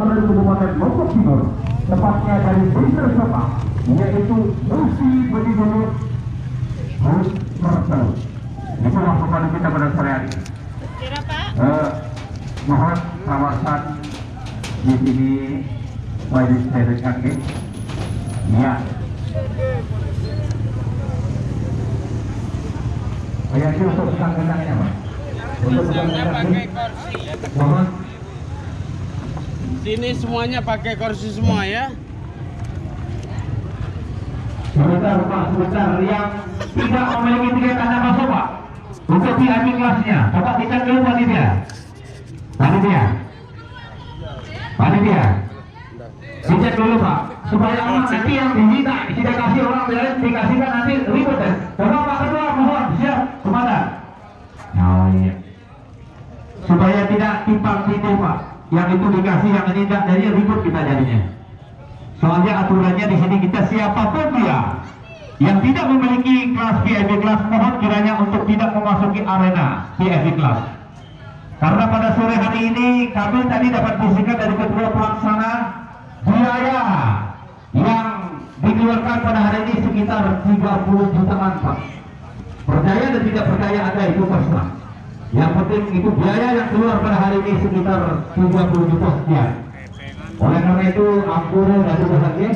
dari Kabupaten Lombok Timur, tepatnya dari Desa Sopa, yaitu Musi Bedidulu Husmertel. Itulah pemain kita pada sore hari. Mohon kawasan di sini wajib saya kaki. Ya. Ini untuk petang-petangnya, Pak. Untuk pakai kursi. Mohon. Sini semuanya pakai kursi semua ya. Sebentar Pak, sebentar. Yang tidak memiliki tiket Anda masuk Pak. Untuk VIP kelasnya, coba dicek dulu panitia. Panitia. Dicek dulu Pak, supaya orang nanti yang diminta tidak kasih orang lain dikasihkan nanti ribut ya. Coba Pak Ketua, mohon siap komandan. Oh iya. Supaya tidak timpang situ Pak. Yang itu dikasih, yang ini tidak, jadi ribut kita jadinya. Soalnya aturannya di sini kita siapapun dia yang tidak memiliki kelas VIP kelas, mohon kiranya untuk tidak memasuki arena VIP kelas. Karena pada sore hari ini kami tadi dapat bisikan dari ketua pelaksana, biaya yang dikeluarkan pada hari ini sekitar 30 jutaan Pak. Percaya dan tidak percaya Anda itu pasrah. Yang penting itu biaya yang keluar pada hari ini sekitar 30 juta sekian. Oleh karena itu ampun dan bahagia.